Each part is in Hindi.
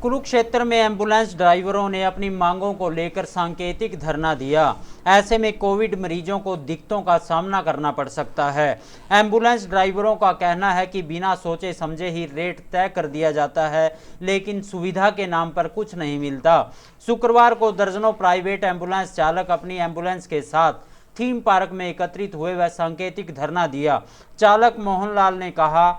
कुरुक्षेत्र में एम्बुलेंस ड्राइवरों ने अपनी मांगों को लेकर सांकेतिक धरना दिया। ऐसे में कोविड मरीजों को दिक्कतों का सामना करना पड़ सकता है। एम्बुलेंस ड्राइवरों का कहना है कि बिना सोचे समझे ही रेट तय कर दिया जाता है, लेकिन सुविधा के नाम पर कुछ नहीं मिलता। शुक्रवार को दर्जनों प्राइवेट एम्बुलेंस चालक अपनी एम्बुलेंस के साथ थीम पार्क में एकत्रित हुए व सांकेतिक धरना दिया। चालक मोहनलाल ने कहा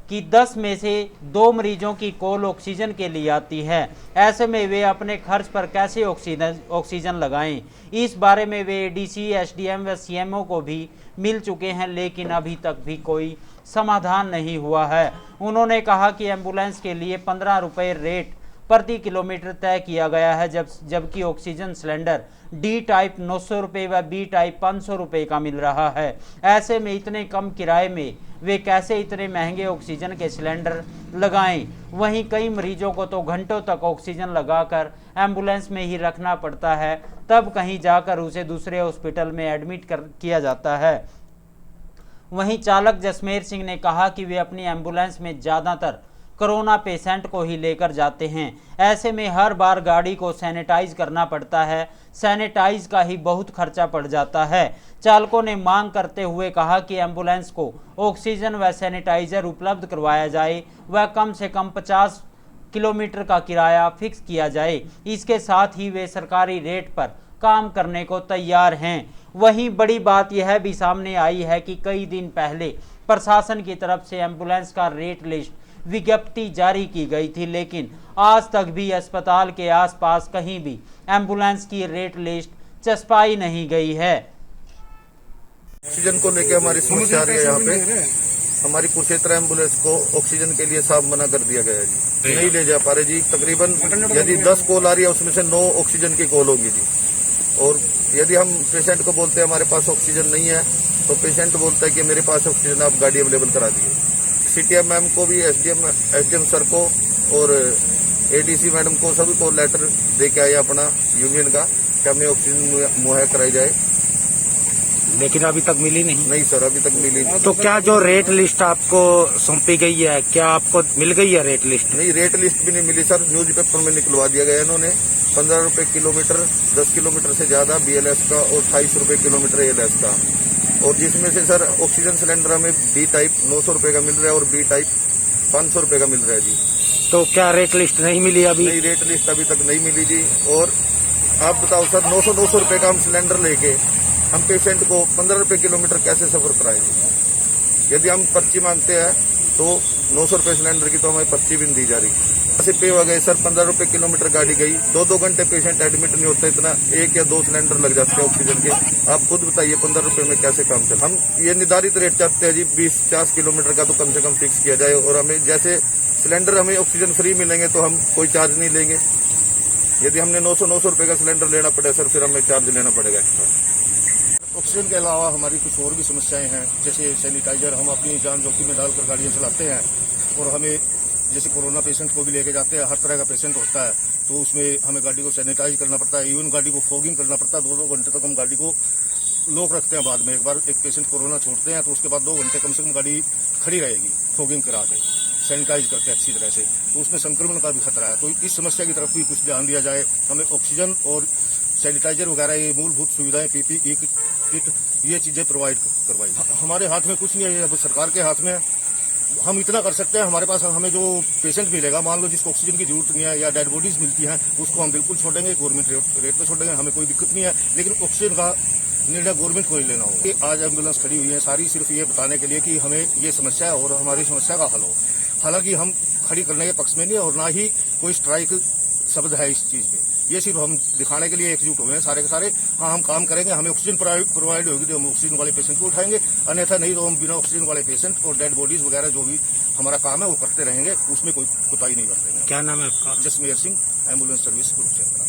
कि 10 में से 2 मरीजों की कॉल ऑक्सीजन के लिए आती है। ऐसे में वे अपने खर्च पर कैसे ऑक्सीजन लगाएं। इस बारे में वे एडीसी, एसडीएम व सीएमओ को भी मिल चुके हैं, लेकिन अभी तक भी कोई समाधान नहीं हुआ है। उन्होंने कहा कि एम्बुलेंस के लिए 15 रुपये रेट प्रति किलोमीटर तय किया गया है, जबकि ऑक्सीजन सिलेंडर डी टाइप 900 रुपये व बी टाइप 500 रुपये का मिल रहा है। ऐसे में इतने कम किराए में वे कैसे इतने महंगे ऑक्सीजन के सिलेंडर लगाएं। वहीं कई मरीजों को तो घंटों तक ऑक्सीजन लगाकर एम्बुलेंस में ही रखना पड़ता है, तब कहीं जाकर उसे दूसरे हॉस्पिटल में एडमिट किया जाता है। वहीं चालक जसमेर सिंह ने कहा कि वे अपनी एम्बुलेंस में ज़्यादातर कोरोना पेशेंट को ही लेकर जाते हैं। ऐसे में हर बार गाड़ी को सैनिटाइज करना पड़ता है। सैनिटाइज का ही बहुत खर्चा पड़ जाता है। चालकों ने मांग करते हुए कहा कि एम्बुलेंस को ऑक्सीजन व सैनिटाइजर उपलब्ध करवाया जाए व कम से कम 50 किलोमीटर का किराया फिक्स किया जाए। इसके साथ ही वे सरकारी रेट पर काम करने को तैयार हैं। वहीं बड़ी बात यह भी सामने आई है कि कई दिन पहले प्रशासन की तरफ से एम्बुलेंस का रेट लिस्ट विज्ञप्ति जारी की गई थी, लेकिन आज तक भी अस्पताल के आसपास कहीं भी एम्बुलेंस की रेट लिस्ट चस्पाई नहीं गई है। ऑक्सीजन को लेकर हमारी समस्या आ रही है। यहाँ पे हमारी कुरुक्षेत्र एम्बुलेंस को ऑक्सीजन के लिए साफ मना कर दिया गया है जी, नहीं ले जा पा रहे जी। तकरीबन यदि 10 कॉल आ रही है उसमें से 9 ऑक्सीजन की कॉल होगी जी। और यदि हम पेशेंट को बोलते हैं हमारे पास ऑक्सीजन नहीं है, तो पेशेंट बोलता है कि मेरे पास ऑक्सीजन, आप गाड़ी अवेलेबल करा दिए। सीटीएम मैम को भी, एसडीएम सर को और एडीसी मैडम को सभी को लेटर दे के आए अपना यूनियन का कि हमें ऑक्सीजन मुहैया कराई जाए, लेकिन अभी तक मिली नहीं। नहीं सर, अभी तक मिली नहीं। तो क्या जो रेट लिस्ट आपको सौंपी गई है, क्या आपको मिल गई है रेट लिस्ट? नहीं, रेट लिस्ट भी नहीं मिली सर। न्यूज़पेपर में निकलवा दिया गया इन्होंने। 15 रुपये किलोमीटर, 10 किलोमीटर से ज्यादा BLS का और 28 रुपये किलोमीटर ALS का। और जिसमें से सर ऑक्सीजन सिलेंडर हमें बी टाइप 900 रुपये का मिल रहा है और बी टाइप 500 रुपये का मिल रहा है जी। तो क्या रेट लिस्ट नहीं मिली अभी? नहीं, रेट लिस्ट अभी तक नहीं मिली जी। और आप बताओ सर, 900 रुपये का हम सिलेंडर लेके हम पेशेंट को 15 रुपये किलोमीटर कैसे सफर कराएंगे। यदि हम पर्ची मांगते हैं तो 900 रुपये सिलेंडर की तो हमें पर्ची भी नहीं दी जा रही। ऐसे पे हो गए सर, 15 रुपये किलोमीटर गाड़ी गई, 2-2 घंटे पेशेंट एडमिट नहीं होता, इतना 1 या 2 सिलेंडर लग जाते हैं ऑक्सीजन के। आप खुद बताइए 15 रुपये में कैसे काम चले। हम ये निर्धारित रेट चाहते हैं जी, 20-50 किलोमीटर का तो कम से कम फिक्स किया जाए। और हमें जैसे सिलेंडर हमें ऑक्सीजन फ्री मिलेंगे तो हम कोई चार्ज नहीं लेंगे। यदि हमने 900 रुपये का सिलेंडर लेना पड़े सर, फिर हमें चार्ज लेना पड़ेगा एक्स्ट्रा। ऑक्सीजन के अलावा हमारी कुछ और भी समस्याएं हैं, जैसे सैनिटाइजर हम अपनी जान जोखिम में डालकर गाड़ियां चलाते हैं। और हमें जैसे कोरोना पेशेंट को भी लेके जाते हैं, हर तरह का पेशेंट होता है, तो उसमें हमें गाड़ी को सैनिटाइज करना पड़ता है। इवन गाड़ी को फॉगिंग करना पड़ता है। 2-2 घंटे तक हम गाड़ी को लॉक रखते हैं। बाद में एक बार एक पेशेंट कोरोना छोड़ते हैं तो उसके बाद 2 घंटे कम से कम गाड़ी खड़ी रहेगी, फॉगिंग करा के, सैनिटाइज करके अच्छी तरह से। तो उसमें संक्रमण का भी खतरा है। तो इस समस्या की तरफ भी कुछ ध्यान दिया जाए। हमें ऑक्सीजन और सैनिटाइजर वगैरह ये मूलभूत सुविधाएं, PPE किट, ये चीजें प्रोवाइड करवाई। हमारे हाथ में कुछ नहीं है, अब सरकार के हाथ में है। हम इतना कर सकते हैं, हमारे पास हमें जो पेशेंट मिलेगा, मान लो जिसको ऑक्सीजन की जरूरत नहीं है या डेड बॉडीज मिलती हैं, उसको हम बिल्कुल छोड़ेंगे, गवर्नमेंट रेट पे छोड़ेंगे, हमें कोई दिक्कत नहीं है। लेकिन ऑक्सीजन का निर्णय गवर्नमेंट को ही लेना होगा। आज एम्बुलेंस खड़ी हुई है सारी सिर्फ ये बताने के लिए कि हमें ये समस्या है और हमारी समस्या का हल हो। हालांकि हम खड़ी करने के पक्ष में नहीं है और ना ही कोई स्ट्राइक शब्द है इस चीज पे। ये सिर्फ हम दिखाने के लिए एकजुट हुए हैं सारे के सारे। हाँ, हम काम करेंगे, हमें ऑक्सीजन प्रोवाइड होगी तो हम ऑक्सीजन वाले पेशेंट को उठाएंगे, अन्यथा नहीं तो हम बिना ऑक्सीजन वाले पेशेंट और डेड बॉडीज वगैरह जो भी हमारा काम है वो करते रहेंगे, उसमें कोई कोताही नहीं बरतेंगे। क्या नाम है आपका? Jasmer Singh, ambulance service Kurukshetra.